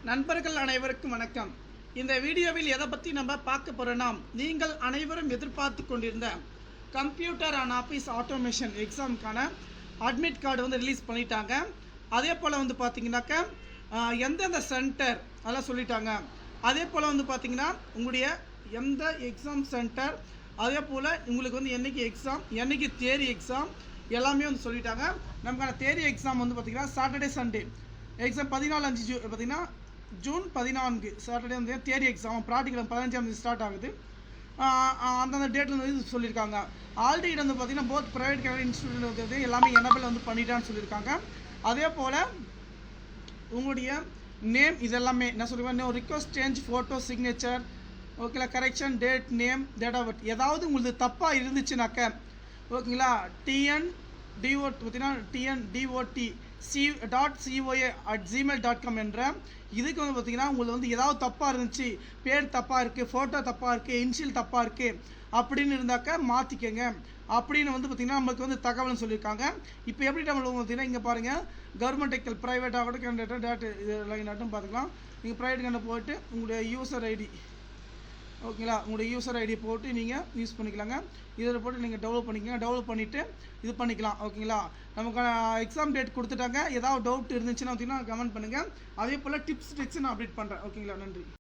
நண்பர்கள் அனைவருக்கும் வணக்கம். இந்த வீடியோவில் எதை பற்றி நம்ம பார்க்க போகிறோன்னா, நீங்கள் அனைவரும் எதிர்பார்த்து கொண்டிருந்த கம்ப்யூட்டர் அண்ட் ஆஃபீஸ் ஆட்டோமேஷன் எக்ஸாமுக்கான அட்மிட் கார்டு வந்து ரிலீஸ் பண்ணிட்டாங்க. அதே போல் வந்து பார்த்தீங்கன்னாக்கா எந்தெந்த சென்டர் அதெல்லாம் சொல்லிட்டாங்க. அதே போல் வந்து பார்த்தீங்கன்னா உங்களுடைய எந்த எக்ஸாம் சென்டர், அதே போல் உங்களுக்கு வந்து என்றைக்கு எக்ஸாம், என்றைக்கு தியரி எக்ஸாம் எல்லாமே வந்து சொல்லிட்டாங்க. நமக்கான தியரி எக்ஸாம் வந்து பார்த்திங்கன்னா சாட்டர்டே சண்டே எக்ஸாம் 14 பார்த்தீங்கன்னா ஜூன் 14 சாட்டர்டே வந்து தியரி எக்ஸாம், ப்ராக்டிக்கல் 15 ஸ்டார்ட் ஆகுது. அந்தந்த டேட்டில் வந்து சொல்லியிருக்காங்க. ஆல்ரெடி வந்து பார்த்திங்கன்னா போத் ப்ரைவேட் கேட்டகரி இன்ஸ்டியூட் வந்து எல்லாமே எனபிள் வந்து பண்ணிட்டான்னு சொல்லியிருக்காங்க. அதே போல் உங்களுடைய நேம் இதெல்லாமே என்ன சொல்லுவாங்க, ரிக்வஸ்ட் சேஞ்ச் ஃபோட்டோ சிக்னேச்சர், ஓகேங்களா, correction date name date of birth ஏதாவது உங்களுக்கு தப்பாக இருந்துச்சுனாக்க ஓகேங்களா, டிஎன்டிஓட் பார்த்தீங்கன்னா TNDOTC.COA@gmail.com என்ற இதுக்கு வந்து பார்த்தீங்கன்னா உங்களுக்கு வந்து ஏதாவது தப்பாக இருந்துச்சு, பேர் தப்பாக இருக்குது, ஃபோட்டோ தப்பாக இருக்குது, இன்ஷியல் தப்பாக இருக்குது அப்படின்னு இருந்தாக்க மாற்றிக்கங்க அப்படின்னு வந்து பார்த்திங்கன்னா நம்மளுக்கு வந்து தகவல்னு சொல்லியிருக்காங்க. இப்போ எப்படி நம்மளுக்கு பார்த்தீங்கன்னா இங்கே பாருங்கள், கவர்மெண்ட் எக்கல் ப்ரைவேட் ஆகட்டும் கேண்டிடேட் டேட்டு இதெல்லாம் நட்டும் பார்த்துக்கலாம். நீங்கள் ப்ரைவேட் கேண்டிடேட் போய்ட்டு உங்களுடைய யூசர் ஐடி ஓகேங்களா, உங்களுடைய யூசர் ஐடி போட்டு நீங்கள் யூஸ் பண்ணிக்கலாங்க. இதில் போட்டு நீங்கள் டெவலப் பண்ணிக்கங்க. டெவலப் பண்ணிவிட்டு இது பண்ணிக்கலாம். ஓகேங்களா, நமக்கான எக்ஸாம் டேட் கொடுத்துட்டாங்க. ஏதாவது டவுட் இருந்துச்சுன்னா பார்த்தீங்கன்னா கமெண்ட் பண்ணுங்கள். அதே போல் டிப்ஸ் நான் அப்டேட் பண்ணுறேன். ஓகேங்களா, நன்றி.